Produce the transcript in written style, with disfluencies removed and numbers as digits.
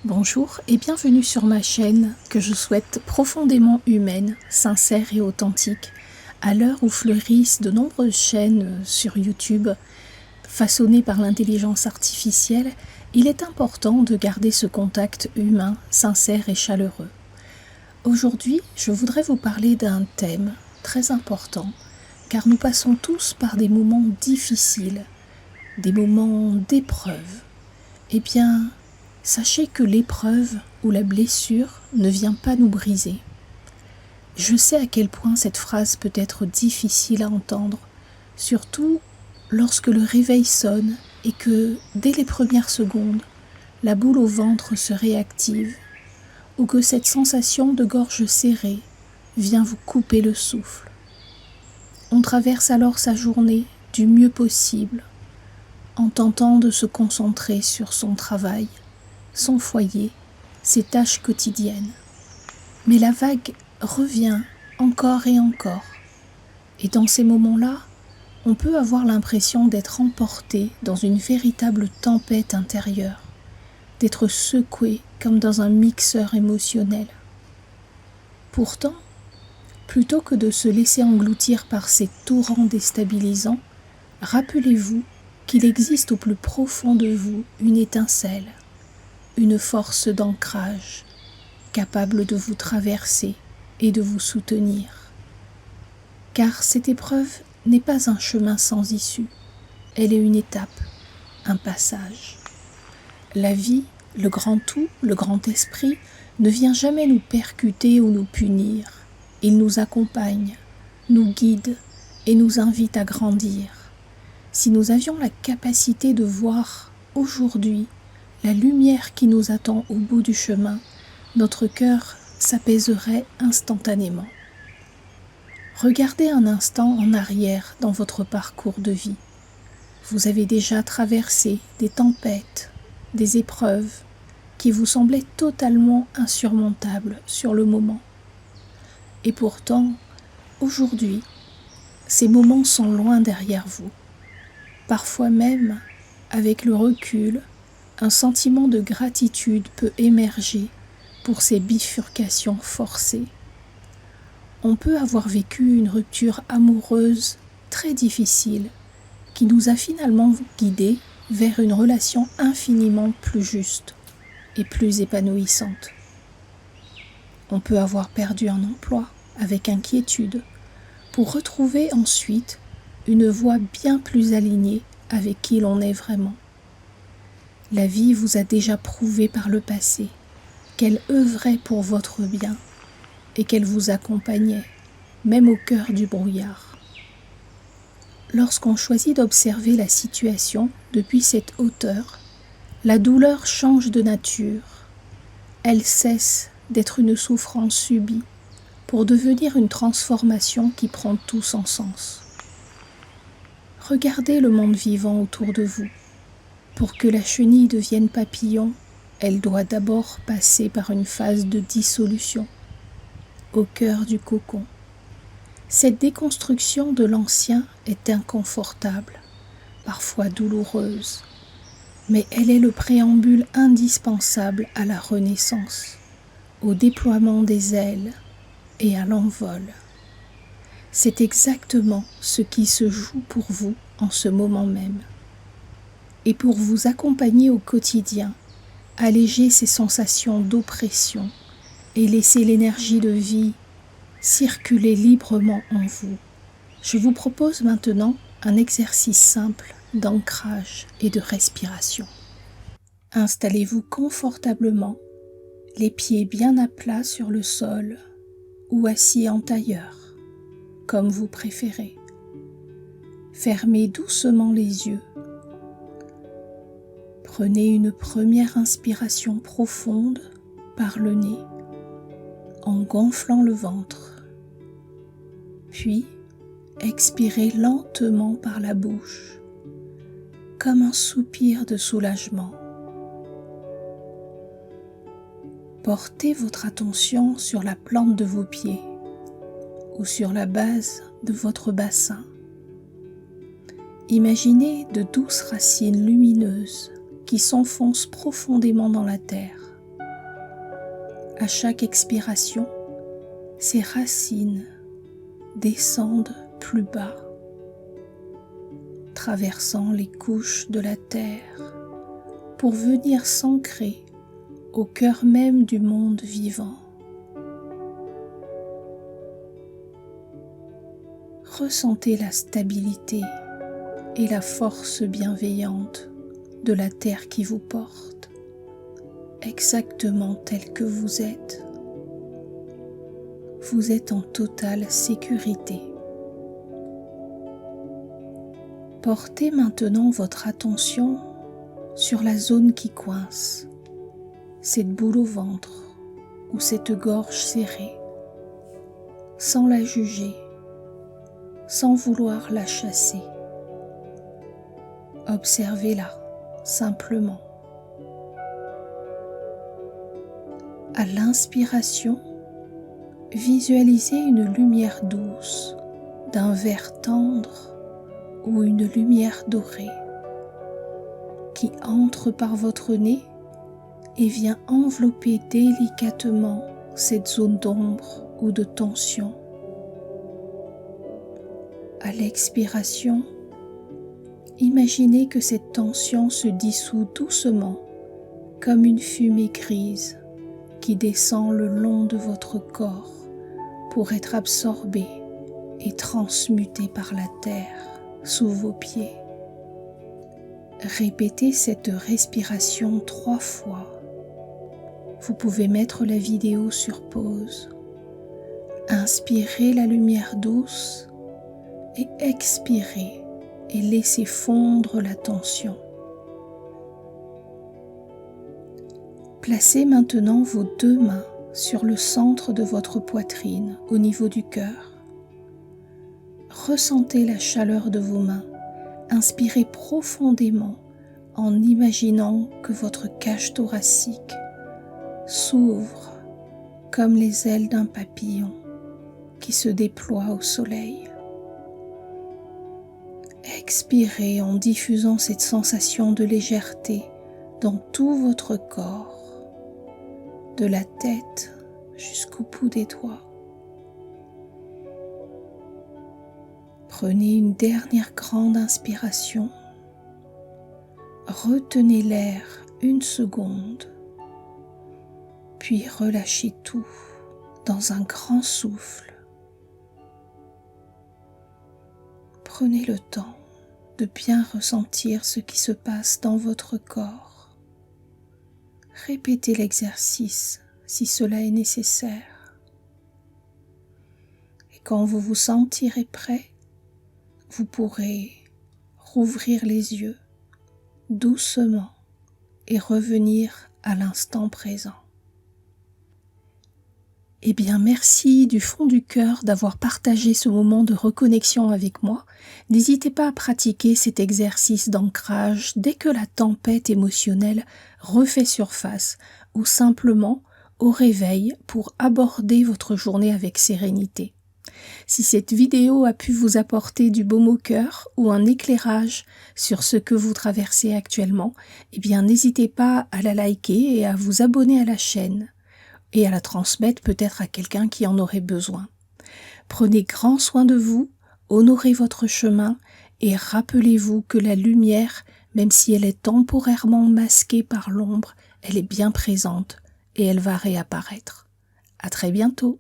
Bonjour et bienvenue sur ma chaîne que je souhaite profondément humaine, sincère et authentique. À l'heure où fleurissent de nombreuses chaînes sur YouTube façonnées par l'intelligence artificielle, il est important de garder ce contact humain, sincère et chaleureux. Aujourd'hui, je voudrais vous parler d'un thème très important, car nous passons tous par des moments difficiles, des moments d'épreuve. Eh bien, sachez que l'épreuve ou la blessure ne vient pas nous briser. Je sais à quel point cette phrase peut être difficile à entendre, surtout lorsque le réveil sonne et que, dès les premières secondes, la boule au ventre se réactive, ou que cette sensation de gorge serrée vient vous couper le souffle. On traverse alors sa journée du mieux possible, en tentant de se concentrer sur son travail, son foyer, ses tâches quotidiennes. Mais la vague revient encore et encore. Et dans ces moments-là, on peut avoir l'impression d'être emporté dans une véritable tempête intérieure, d'être secoué comme dans un mixeur émotionnel. Pourtant, plutôt que de se laisser engloutir par ces torrents déstabilisants, rappelez-vous qu'il existe au plus profond de vous une étincelle, une force d'ancrage, capable de vous traverser et de vous soutenir. Car cette épreuve n'est pas un chemin sans issue, elle est une étape, un passage. La vie, le grand tout, le grand esprit, ne vient jamais nous percuter ou nous punir. Il nous accompagne, nous guide et nous invite à grandir. Si nous avions la capacité de voir aujourd'hui la lumière qui nous attend au bout du chemin, notre cœur s'apaiserait instantanément. Regardez un instant en arrière dans votre parcours de vie. Vous avez déjà traversé des tempêtes, des épreuves qui vous semblaient totalement insurmontables sur le moment. Et pourtant, aujourd'hui, ces moments sont loin derrière vous. Parfois même, avec le recul, un sentiment de gratitude peut émerger pour ces bifurcations forcées. On peut avoir vécu une rupture amoureuse très difficile qui nous a finalement guidés vers une relation infiniment plus juste et plus épanouissante. On peut avoir perdu un emploi avec inquiétude pour retrouver ensuite une voie bien plus alignée avec qui l'on est vraiment. La vie vous a déjà prouvé par le passé qu'elle œuvrait pour votre bien et qu'elle vous accompagnait, même au cœur du brouillard. Lorsqu'on choisit d'observer la situation depuis cette hauteur, la douleur change de nature. Elle cesse d'être une souffrance subie pour devenir une transformation qui prend tout son sens. Regardez le monde vivant autour de vous. Pour que la chenille devienne papillon, elle doit d'abord passer par une phase de dissolution, au cœur du cocon. Cette déconstruction de l'ancien est inconfortable, parfois douloureuse, mais elle est le préambule indispensable à la renaissance, au déploiement des ailes et à l'envol. C'est exactement ce qui se joue pour vous en ce moment même. Et pour vous accompagner au quotidien, alléger ces sensations d'oppression et laisser l'énergie de vie circuler librement en vous, je vous propose maintenant un exercice simple d'ancrage et de respiration. Installez-vous confortablement, les pieds bien à plat sur le sol ou assis en tailleur, comme vous préférez. Fermez doucement les yeux. Prenez une première inspiration profonde par le nez, en gonflant le ventre. Puis, expirez lentement par la bouche, comme un soupir de soulagement. Portez votre attention sur la plante de vos pieds ou sur la base de votre bassin. Imaginez de douces racines lumineuses qui s'enfoncent profondément dans la terre. À chaque expiration, ces racines descendent plus bas, traversant les couches de la terre pour venir s'ancrer au cœur même du monde vivant. Ressentez la stabilité et la force bienveillante de la terre qui vous porte, exactement tel que vous êtes. Vous êtes en totale sécurité. Portez maintenant votre attention sur la zone qui coince, cette boule au ventre ou cette gorge serrée, sans la juger, sans vouloir la chasser. Observez-la simplement. À l'inspiration, visualisez une lumière douce d'un vert tendre ou une lumière dorée qui entre par votre nez et vient envelopper délicatement cette zone d'ombre ou de tension. À l'expiration, imaginez que cette tension se dissout doucement comme une fumée grise qui descend le long de votre corps pour être absorbée et transmutée par la terre sous vos pieds. Répétez cette respiration 3 fois. Vous pouvez mettre la vidéo sur pause. Inspirez la lumière douce et expirez et laissez fondre la tension. Placez maintenant vos 2 mains sur le centre de votre poitrine, au niveau du cœur. Ressentez la chaleur de vos mains. Inspirez profondément en imaginant que votre cage thoracique s'ouvre comme les ailes d'un papillon qui se déploie au soleil. Expirez en diffusant cette sensation de légèreté dans tout votre corps, de la tête jusqu'au bout des doigts. Prenez une dernière grande inspiration. Retenez l'air 1 seconde, puis relâchez tout dans un grand souffle. Prenez le temps de bien ressentir ce qui se passe dans votre corps. Répétez l'exercice si cela est nécessaire. Et quand vous vous sentirez prêt, vous pourrez rouvrir les yeux doucement et revenir à l'instant présent. Eh bien, merci du fond du cœur d'avoir partagé ce moment de reconnexion avec moi. N'hésitez pas à pratiquer cet exercice d'ancrage dès que la tempête émotionnelle refait surface ou simplement au réveil pour aborder votre journée avec sérénité. Si cette vidéo a pu vous apporter du baume au cœur ou un éclairage sur ce que vous traversez actuellement, eh bien n'hésitez pas à la liker et à vous abonner à la chaîne et à la transmettre peut-être à quelqu'un qui en aurait besoin. Prenez grand soin de vous, honorez votre chemin et rappelez-vous que la lumière, même si elle est temporairement masquée par l'ombre, elle est bien présente et elle va réapparaître. À très bientôt.